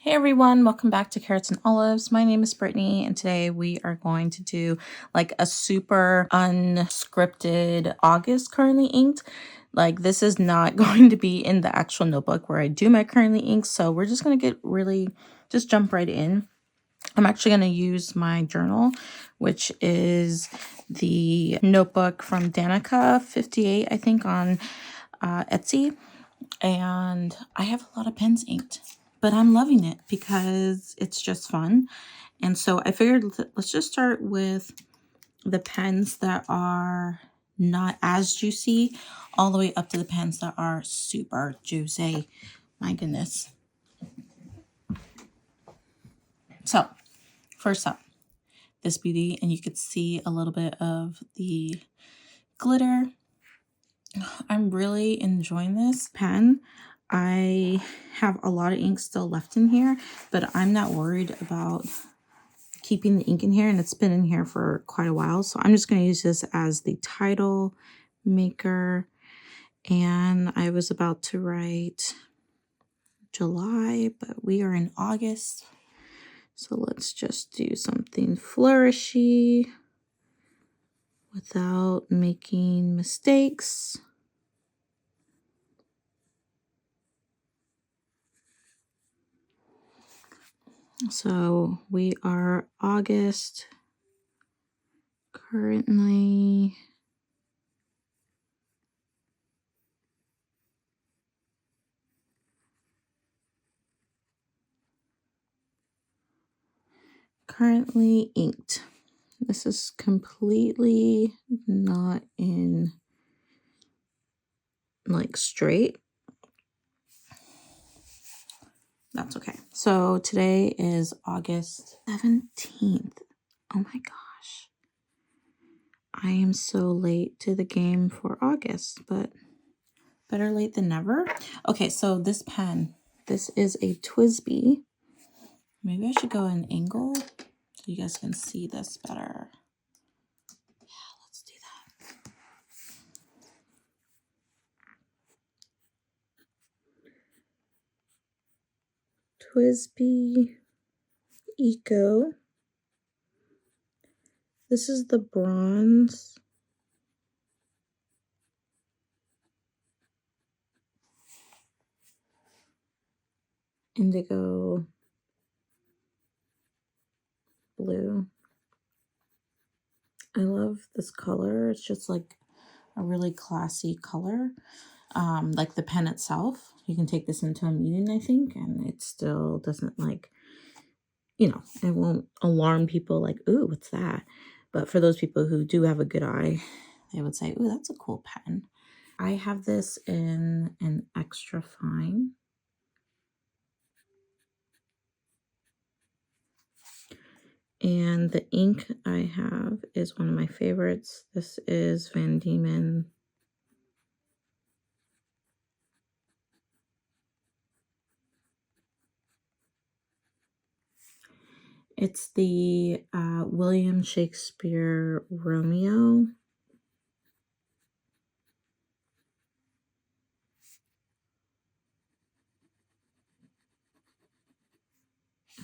Hey everyone, welcome back to Carrots and Olives. My name is Brittany, and today we are going to do like a super unscripted August currently inked. Like this is not going to be in the actual notebook where I do my currently inks, so we're just going to just jump right in. I'm actually going to use my journal, which is the notebook from Danica 58, I think, on Etsy. And I have a lot of pens inked, but I'm loving it because it's just fun. And so I figured let's just start with the pens that are not as juicy all the way up to the pens that are super juicy. My goodness. So first up, this beauty, and you could see a little bit of the glitter. I'm really enjoying this pen. I have a lot of ink still left in here, but I'm not worried about keeping the ink in here, and it's been in here for quite a while. So I'm just going to use this as the title maker. And I was about to write July, but we are in August. So let's just do something flourishy without making mistakes. So we are August currently. Currently inked. This is completely not in like straight. That's okay. So today is August 17th. Oh my gosh. I am so late to the game for August, but better late than never. Okay, so this pen, this is a Twisby. Maybe I should go an angle so you guys can see this better. Yeah, let's do that. Tsby Eco. This is the bronze. Indigo blue. I love this color. It's just like a really classy color. Like the pen itself, you can take this into a meeting, I think, and it still doesn't like, it won't alarm people like, ooh, what's that? But for those people who do have a good eye, they would say, ooh, that's a cool pen. I have this in an extra fine. And the ink I have is one of my favorites. This is Van Diemen. It's the William Shakespeare Romeo.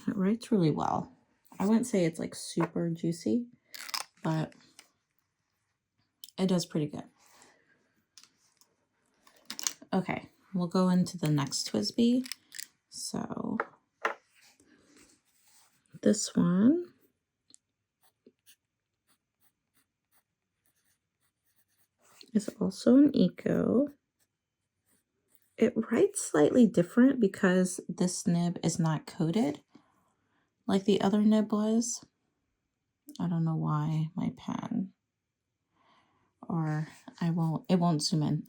It writes really well. I wouldn't say it's like super juicy, but it does pretty good. Okay, we'll go into the next Twisby. So this one is also an Eco. It writes slightly different because this nib is not coated like the other nib was. I don't know why my pen, or it won't zoom in.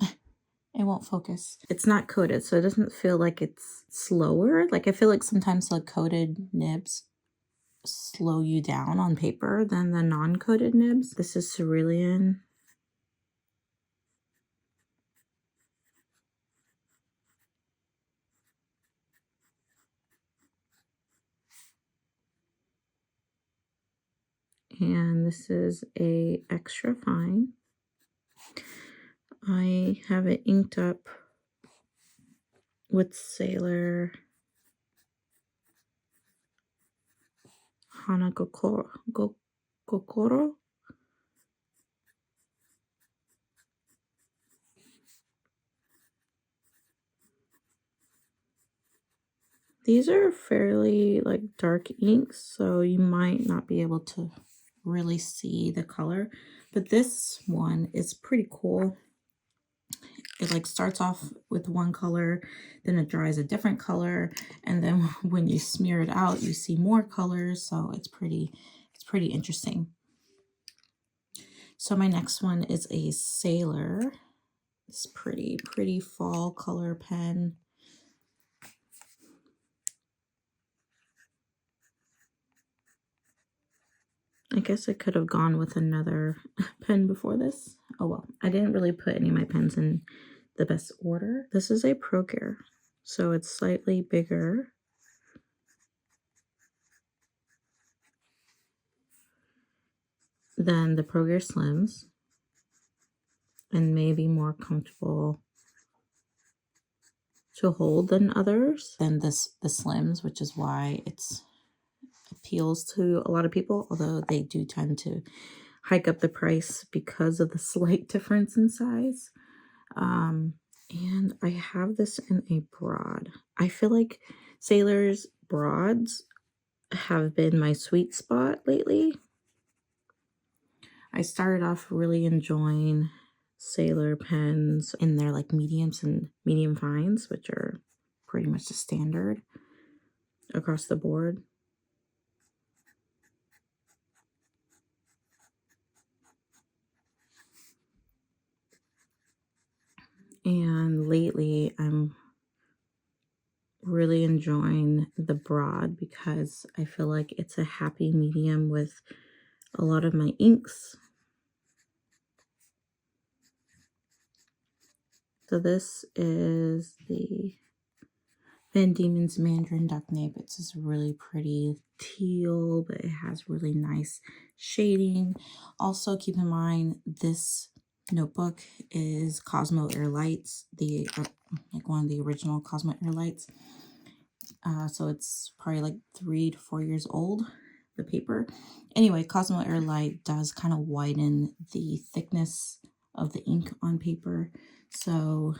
It won't focus. It's not coated, so it doesn't feel like it's slower. Like I feel like sometimes the coated nibs slow you down on paper than the non-coated nibs. This is cerulean. And this is a extra fine. I have it inked up with Sailor Kokoro. These are fairly like dark inks, so you might not be able to really see the color, but this one is pretty cool. It like starts off with one color, then it dries a different color, and then when you smear it out, you see more colors, so it's pretty interesting. So my next one is a Sailor. This pretty fall color pen. I guess I could have gone with another pen before this. Oh well, I didn't really put any of my pens in the best order. This is a Pro Gear, so it's slightly bigger than the Pro Gear Slims and maybe more comfortable to hold than others than the Slims, which is why it's appeals to a lot of people, although they do tend to hike up the price because of the slight difference in size. And I have this in a broad. I feel like Sailor's broads have been my sweet spot lately. I started off really enjoying Sailor pens in their like mediums and medium fines, which are pretty much the standard across the board. And lately I'm really enjoying the broad because I feel like it's a happy medium with a lot of my inks. So this is the Van Diemen's Mandarin Duck Nape. It's this really pretty teal, but it has really nice shading. Also keep in mind this notebook is Cosmo Air Lights, like one of the original Cosmo Air Lights. So it's probably like 3 to 4 years old, the paper. Anyway, Cosmo Air Light does kind of widen the thickness of the ink on paper. So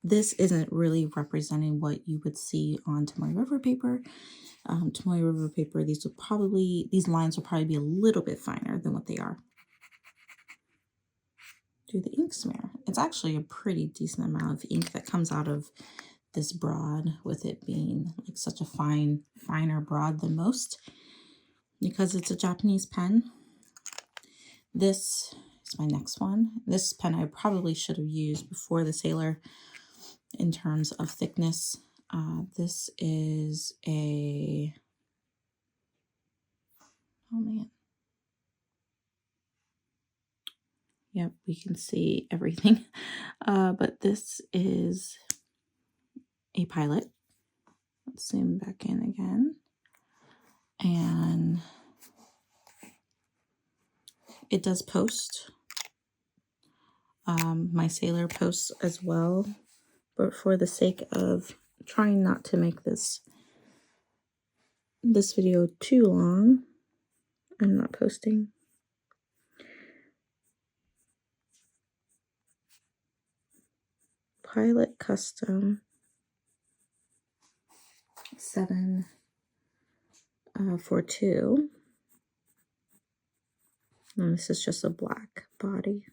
this isn't really representing what you would see on Tomoe River paper. Tomoe River paper, these lines will probably be a little bit finer than what they are. Do the ink smear. It's actually a pretty decent amount of ink that comes out of this broad, with it being like such a finer broad than most, because it's a Japanese pen. This is my next one. This pen I probably should have used before the Sailor in terms of thickness. This is a, oh man. Yep, we can see everything. But this is a Pilot. Let's zoom back in again. And it does post. My Sailor posts as well. But for the sake of trying not to make this video too long, I'm not posting. Pilot Custom 742. And this is just a black body.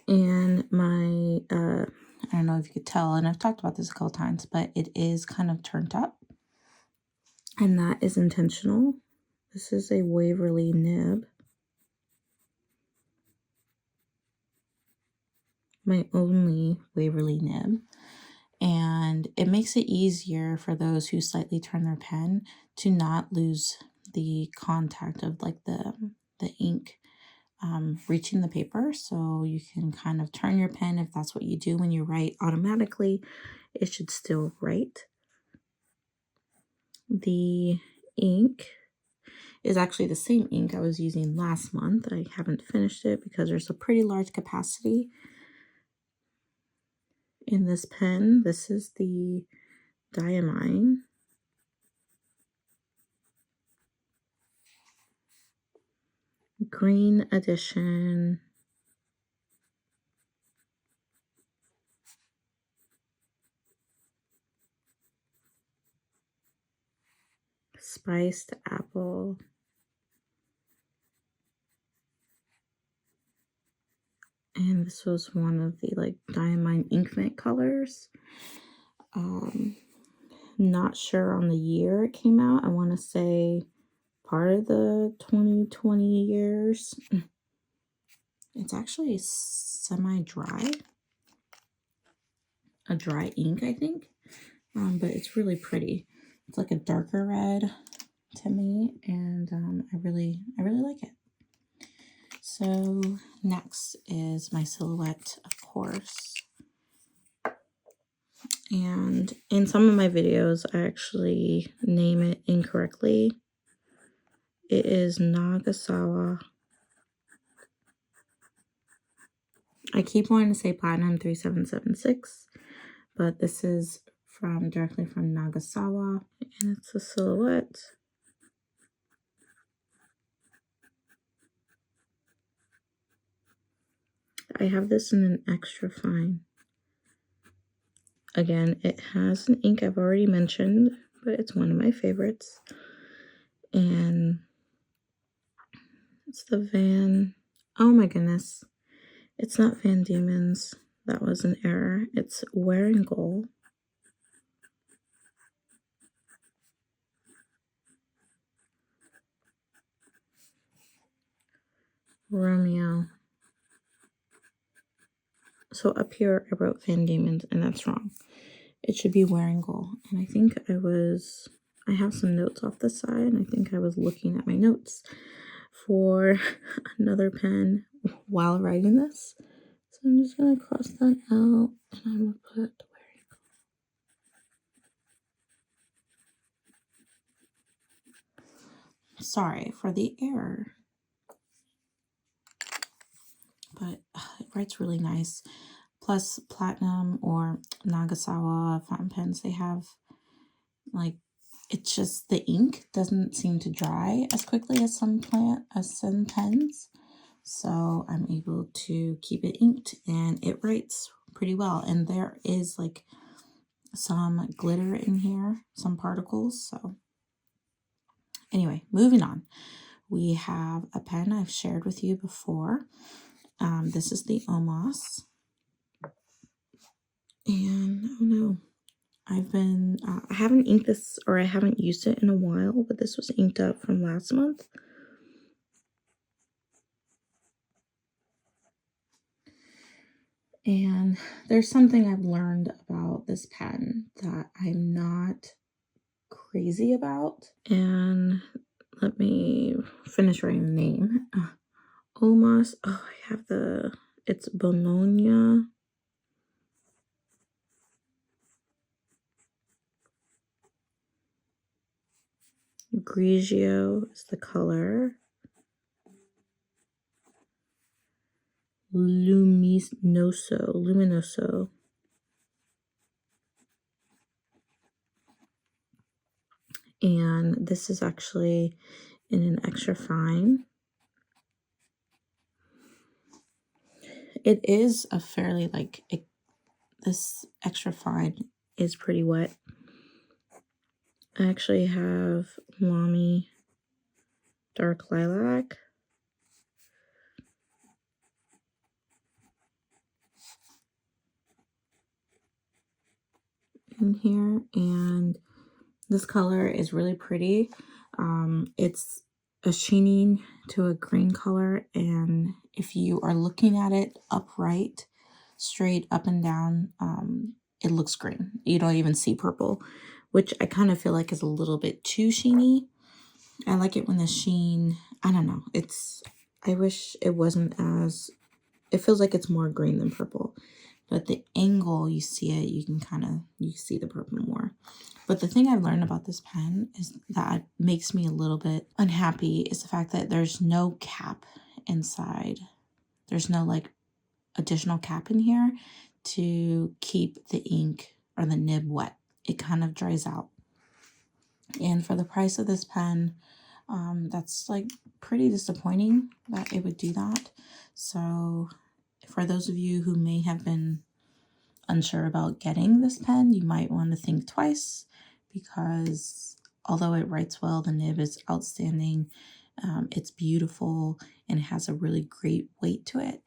And my, I don't know if you could tell, and I've talked about this a couple times, but it is kind of turned up. And that is intentional. This is a Waverly nib. My only Waverly nib. And it makes it easier for those who slightly turn their pen to not lose the contact of like the ink reaching the paper. So you can kind of turn your pen if that's what you do when you write automatically. It should still write. The ink is actually the same ink I was using last month. I haven't finished it because there's a pretty large capacity in this pen. This is the Diamine. green edition. Spiced apple. And this was one of the like diamond ink colors. Not sure on the year it came out. I want to say part of the 2020 years. It's actually semi-dry. A dry ink, I think. But it's really pretty. It's like a darker red to me, and I really like it. So next is my silhouette, of course. And in some of my videos, I actually name it incorrectly. It is Nagasawa. I keep wanting to say Platinum 3776, but this is directly from Nagasawa, and it's a silhouette. I have this in an extra fine. Again, it has an ink I've already mentioned, but it's one of my favorites. And it's the Van... Oh my goodness. It's not Van Diemen's. That was an error. It's Wearing Gold. Romeo. So up here I wrote Van Diemen's, and that's wrong. It should be Wearing Gold. And I think I have some notes off the side, and I think I was looking at my notes for another pen while writing this. So I'm just going to cross that out, and I'm going to put Wearing Gold. Sorry for the error. But it writes really nice. Plus Platinum or Nagasawa fountain pens, they have like, it's just the ink doesn't seem to dry as quickly as some pens. So I'm able to keep it inked, and it writes pretty well. And there is like some glitter in here, some particles. So anyway, moving on. We have a pen I've shared with you before. This is the Omas. And oh no, I haven't inked this, or I haven't used it in a while, but this was inked up from last month. And there's something I've learned about this pen that I'm not crazy about. And let me finish writing the name. Omas. Oh, I have it's Bologna. Grigio is the color. Luminoso. And this is actually in an extra fine. It is a fairly this extra fine is pretty wet. I actually have Lamy Dark Lilac. In here, and this color is really pretty. It's a sheening to a green color, and if you are looking at it upright, straight up and down, it looks green. You don't even see purple, which I kind of feel like is a little bit too sheeny. I like it when the sheen, I don't know, I wish it wasn't as, it feels like it's more green than purple. But the angle you see it, you see the purple more. But the thing I've learned about this pen is that makes me a little bit unhappy is the fact that there's no cap inside. There's no like additional cap in here to keep the ink or the nib wet. It kind of dries out. And for the price of this pen, That's like pretty disappointing that it would do that. So for those of you who may have been unsure about getting this pen, you might want to think twice, because although it writes well, the nib is outstanding. It's beautiful and it has a really great weight to it.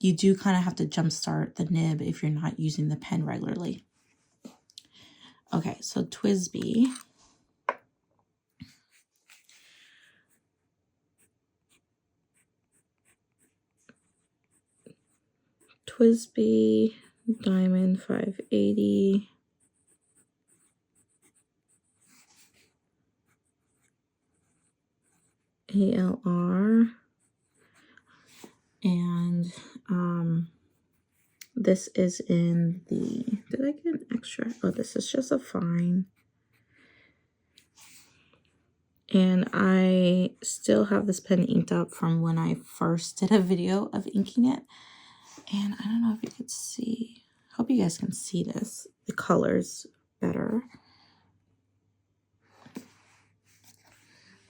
You do kind of have to jumpstart the nib if you're not using the pen regularly. Okay, so Twisby. Twisby Diamond 580. ALR. And this is in the, did I get an extra? Oh, this is just a fine. And I still have this pen inked up from when I first did a video of inking it. And I don't know if you could see, hope you guys can see this, the colors better.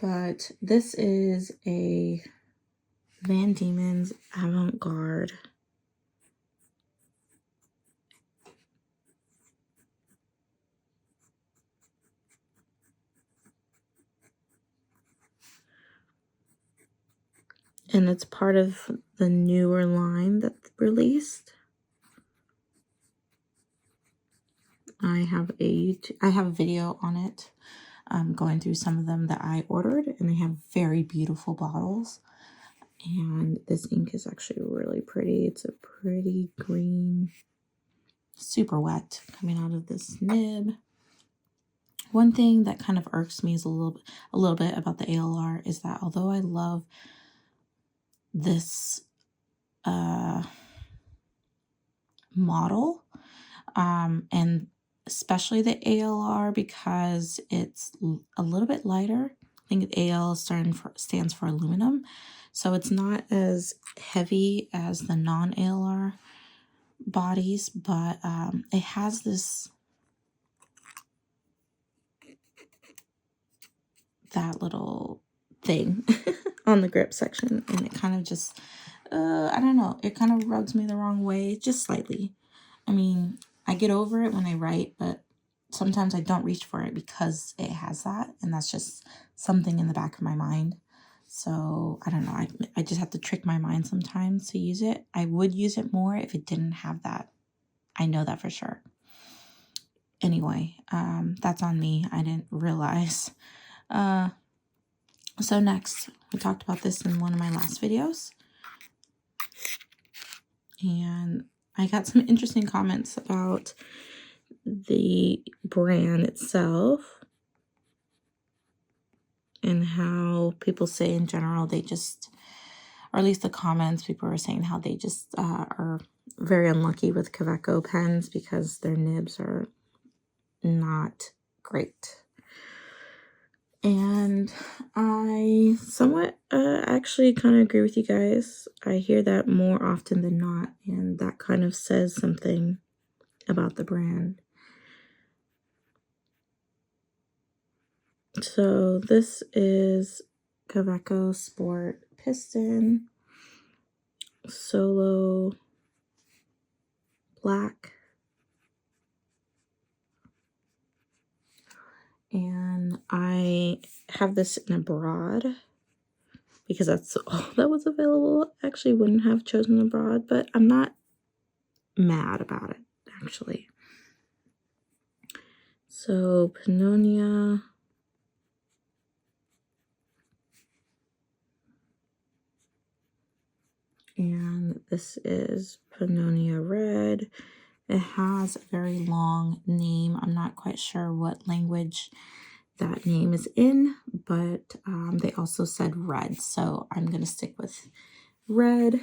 But this is a Van Diemen's Avant-Garde. And it's part of the newer line that's released. I have a video on it, going through some of them that I ordered, and they have very beautiful bottles. And this ink is actually really pretty. It's a pretty green, super wet coming out of this nib. One thing that kind of irks me is a little bit about the ALR is that although I love this model, and especially the ALR, because it's a little bit lighter. I think AL stands for aluminum, so it's not as heavy as the non-ALR bodies, but it has that little thing on the grip section, and it kind of just, I don't know, it kind of rubs me the wrong way, just slightly. I mean, I get over it when I write, but sometimes I don't reach for it because it has that, and that's just something in the back of my mind. So I don't know, I just have to trick my mind sometimes to use it. I would use it more if it didn't have that. I know that for sure. Anyway, that's on me. I didn't realize. So next, we talked about this in one of my last videos, and I got some interesting comments about the brand itself and how people say in general they just, or at least the comments, people are saying how they just are very unlucky with Kveko pens because their nibs are not great. And I somewhat actually kind of agree with you guys. I hear that more often than not, and that kind of says something about the brand. So this is Kveko Sport Piston Solo Black. And I have this in a broad because that's all that was available. Actually wouldn't have chosen a broad, but I'm not mad about it, actually. So Pannonia. And this is Pannonia Red. It has a very long name. I'm not quite sure what language that name is in, but they also said red, so I'm going to stick with red.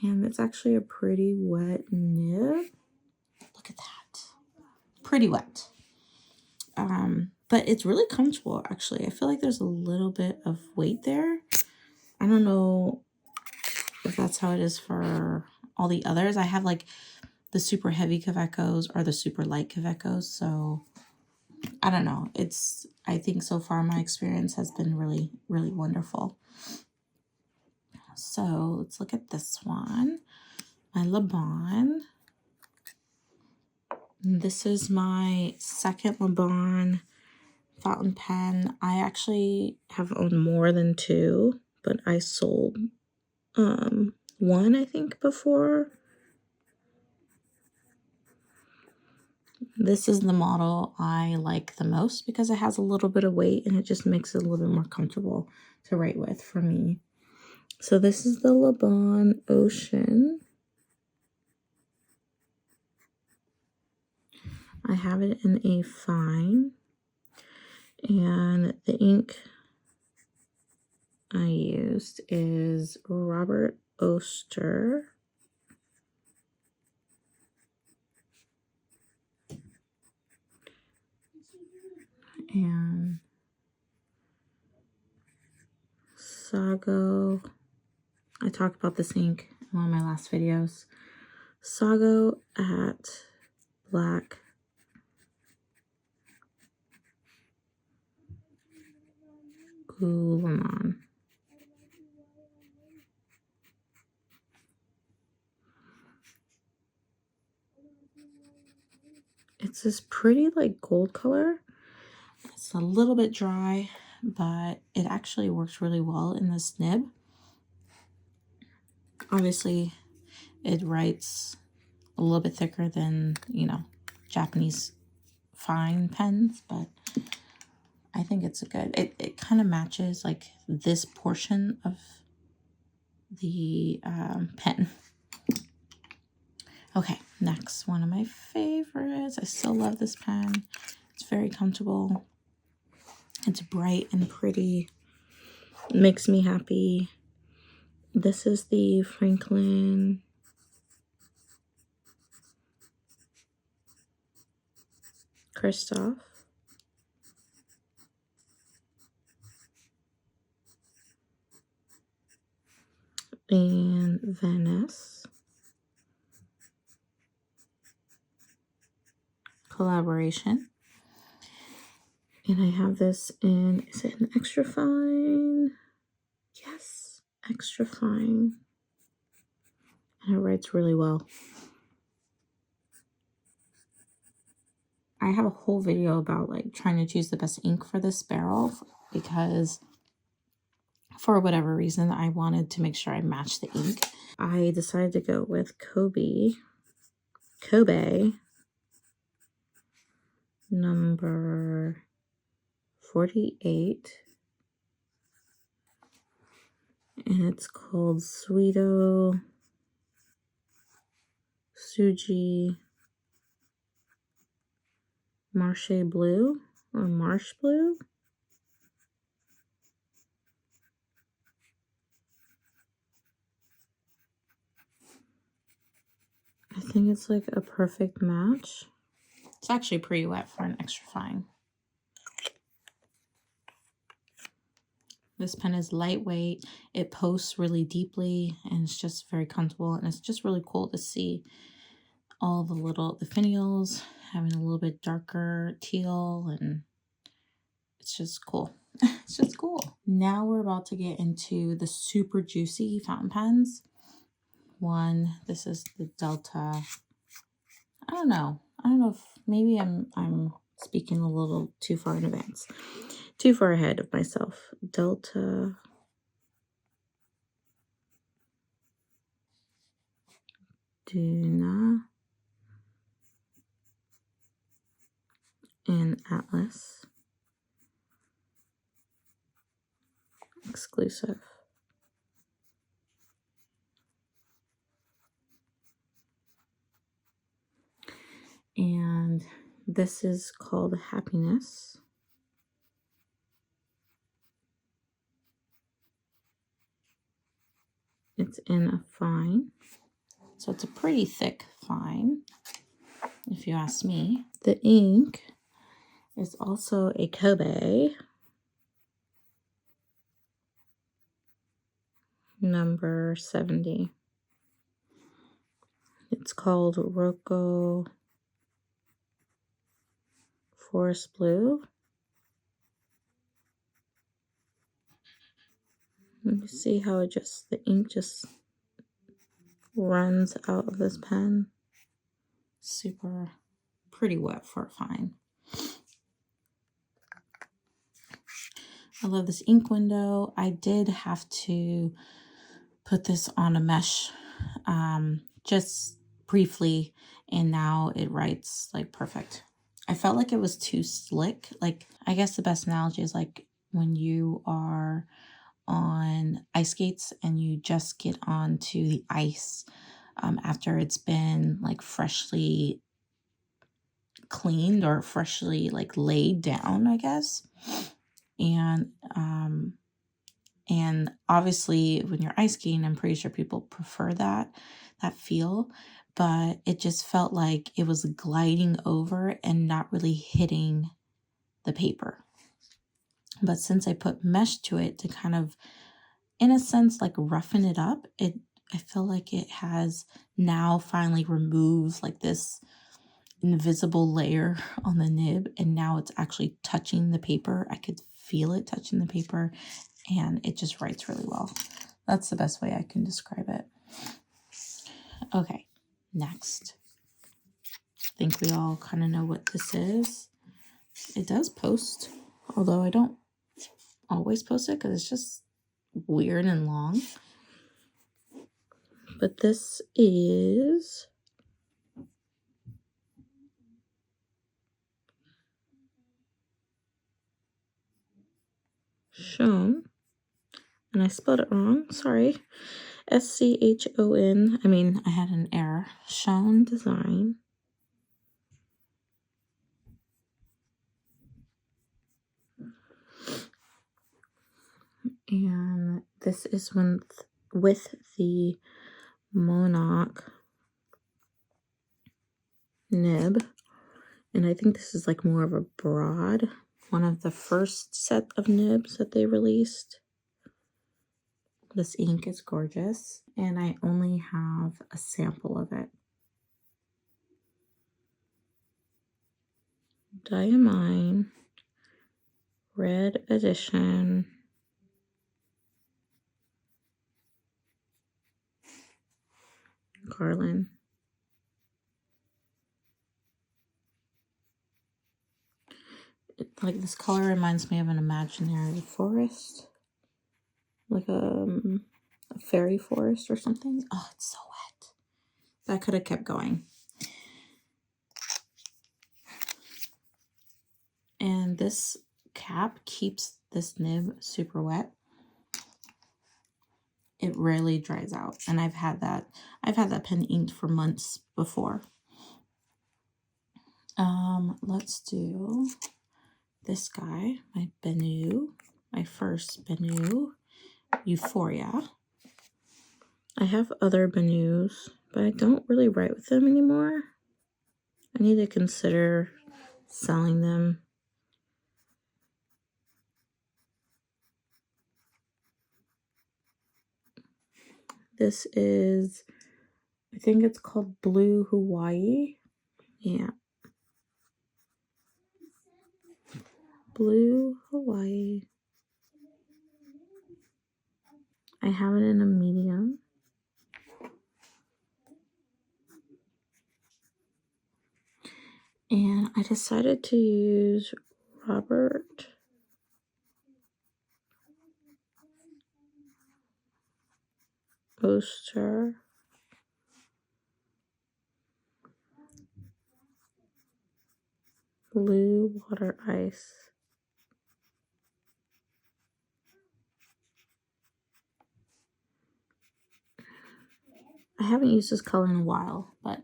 And it's actually a pretty wet nib. Look at that. Pretty wet. But it's really comfortable, actually. I feel like there's a little bit of weight there. I don't know if that's how it is for all the others. I have like the super heavy Kvekos or the super light Kvekos, so I don't know. I think so far my experience has been really, really wonderful. So let's look at this one. My Le Bon. This is my second Le Bon fountain pen. I actually have owned more than two, but I sold one, I think, before. This is the model I like the most because it has a little bit of weight and it just makes it a little bit more comfortable to write with for me. So this is the Le Bon Ocean. I have it in a fine, and the ink I used is Robert Oster. And Sago. I talked about this ink in one of my last videos. Sago at Black Lemon. It's this pretty like gold color. It's a little bit dry, but it actually works really well in this nib. Obviously, it writes a little bit thicker than, you know, Japanese fine pens, but I think it's a good, it kind of matches like this portion of the pen. Okay, next, one of my favorites. I still love this pen. It's very comfortable. It's bright and pretty. It makes me happy. This is the Franklin Kristoff. And Venice collaboration. And I have this in, is it an extra fine? Yes, extra fine. And it writes really well. I have a whole video about like trying to choose the best ink for this barrel because for whatever reason I wanted to make sure I matched the ink. I decided to go with Kobe number 48, and it's called Sweeto Suji Marche Blue or Marsh Blue. I think it's like a perfect match. It's actually pretty wet for an extra fine. This pen is lightweight, it posts really deeply, and it's just very comfortable, and it's just really cool to see all the finials having a little bit darker teal, and it's just cool. It's just cool. Now we're about to get into the super juicy fountain pens. This is the Delta. I don't know if maybe I'm speaking a little too far in advance. Too far ahead of myself. Delta Duna and Atlas exclusive. And this is called Happiness. It's in a fine. So it's a pretty thick fine, if you ask me. The ink is also a Kobe number 70. It's called Rocco forest blue. You see how the ink just runs out of this pen. Super pretty wet for a fine. I love this ink window. I did have to put this on a mesh just briefly, and now it writes like perfect. I felt like it was too slick. Like, I guess the best analogy is like when you are on ice skates and you just get onto the ice after it's been like freshly cleaned or freshly like laid down, I guess. And obviously when you're ice skating, I'm pretty sure people prefer that feel, but it just felt like it was gliding over and not really hitting the paper. But since I put mesh to it to kind of, in a sense, like roughen it up, I feel like it has now finally removed like this invisible layer on the nib, and now it's actually touching the paper. I could feel it touching the paper, and it just writes really well. That's the best way I can describe it. Okay, next. I think we all kind of know what this is. It does post, although I don't always post it because it's just weird and long. But this is Shown, and I spelled it wrong, sorry. Schon. I mean, I had an error. Shown Design. And this is with the Monarch nib. And I think this is like more of a broad, one of the first set of nibs that they released. This ink is gorgeous, and I only have a sample of it. Diamond, red edition. Garland. Like, this color reminds me of an imaginary forest, like a fairy forest or something. Oh, it's so wet. That could have kept going. And this cap keeps this nib super wet. It rarely dries out, and I've had that pen inked for months before. Let's do this guy, my Bonu, my first Bonu, Euphoria. I have other Bonus, but I don't really write with them anymore. I need to consider selling them. This is, I think it's called Blue Hawaii. Yeah. Blue Hawaii. I have it in a medium. And I decided to use Robert Oster Blue Water Ice. I haven't used this color in a while, but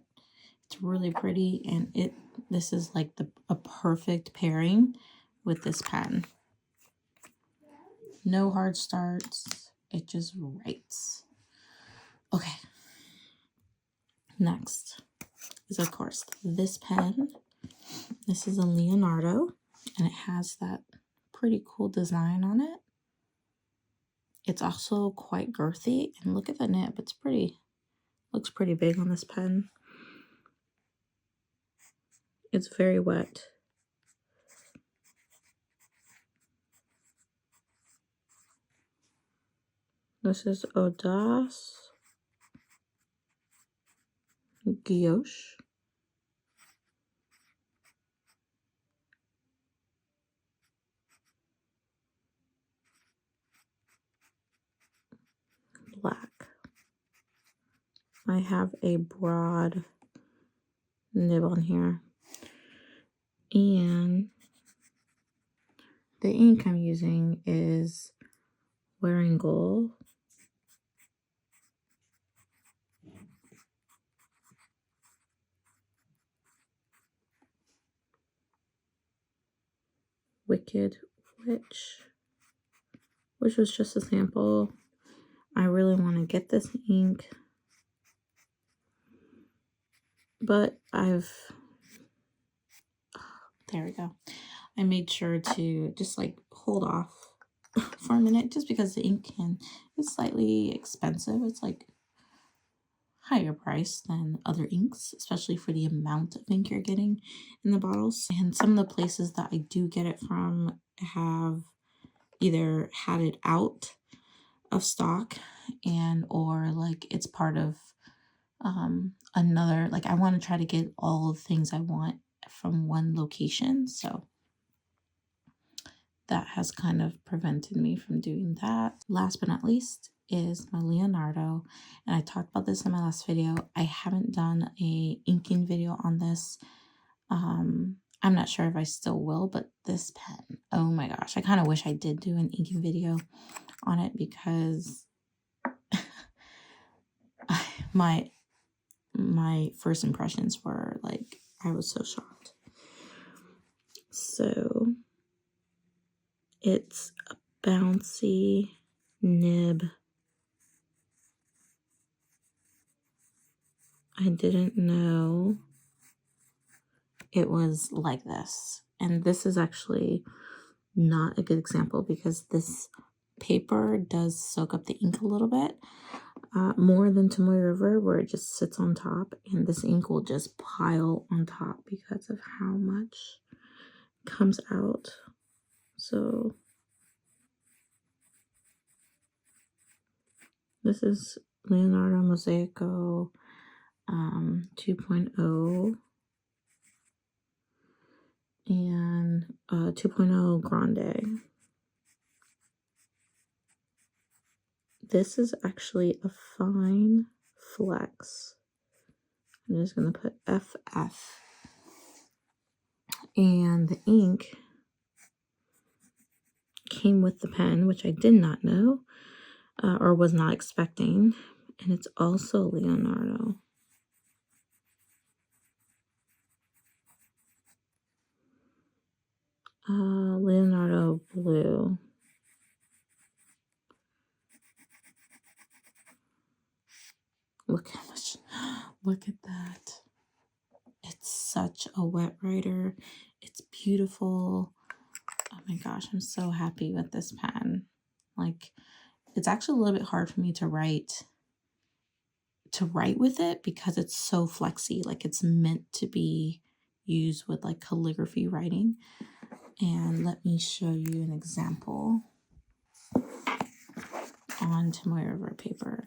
it's really pretty, and this is like a perfect pairing with this pen. No hard starts. It just writes. Okay. Next is, of course, this pen. This is a Leonardo, and it has that pretty cool design on it. It's also quite girthy, and look at the nib. It's pretty, looks pretty big on this pen. It's very wet. This is Audace Gouache. Black. I have a broad nib on here. And the ink I'm using is Wearing Gold. Wicked Witch, which was just a sample. I really want to get this ink, but there we go. I made sure to just like hold off for a minute just because the ink is slightly expensive. It's like higher price than other inks, especially for the amount of ink you're getting in the bottles. And some of the places that I do get it from have either had it out of stock and or like it's part of another, like I want to try to get all the things I want from one location, so that has kind of prevented me from doing that. Last but not least is my Leonardo, and I talked about this in my last video. I haven't done a inking video on this. I'm not sure if I still will, but this pen, oh my gosh, I kind of wish I did do an inking video on it because my first impressions were like, I was so shocked. So it's a bouncy nib. I didn't know it was like this. And this is actually not a good example because this paper does soak up the ink a little bit. More than Tomoe River, where it just sits on top, and this ink will just pile on top because of how much comes out. So this is Leonardo Mosaico 2.0 and 2.0 Grande. This is actually a fine flex. I'm just going to put FF. And the ink came with the pen, which I did not know or was not expecting. And it's also Leonardo. Leonardo Blue. Look how much, look at that. It's such a wet writer. It's beautiful. Oh my gosh, I'm so happy with this pen. Like, it's actually a little bit hard for me to write with it because it's so flexy. Like, it's meant to be used with like calligraphy writing. And let me show you an example on Tomoe River paper.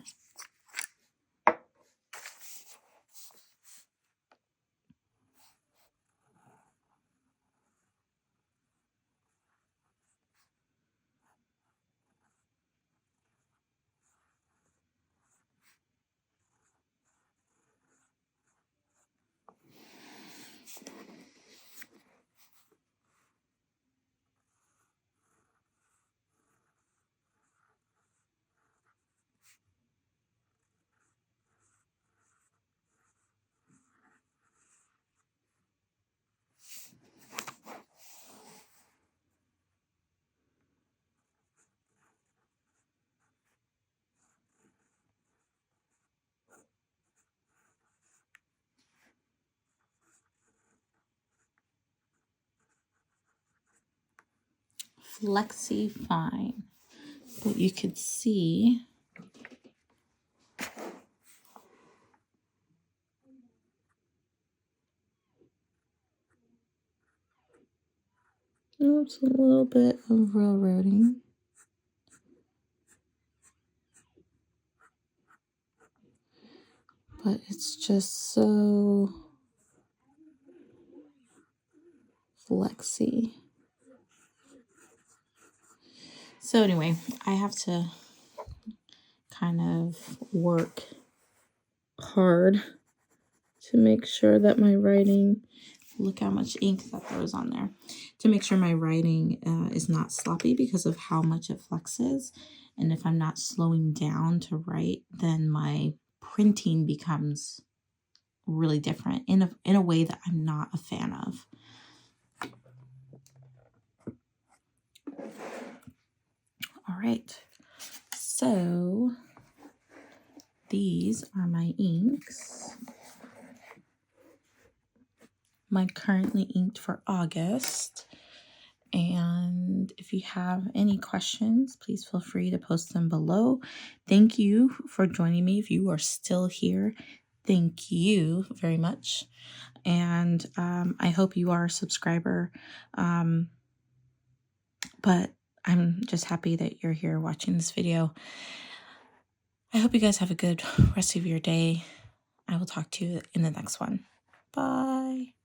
Flexi fine. But you could see oops, a little bit of railroading. but it's just so flexy. So anyway, I have to kind of work hard to make sure that my writing, look how much ink that goes on there, to make sure my writing is not sloppy because of how much it flexes. And if I'm not slowing down to write, then my printing becomes really different in a way that I'm not a fan of. All right, so these are my inks. My currently inked for August. And if you have any questions, please feel free to post them below. Thank you for joining me. If you are still here, thank you very much. And I hope you are a subscriber. But I'm just happy that you're here watching this video. I hope you guys have a good rest of your day. I will talk to you in the next one. Bye.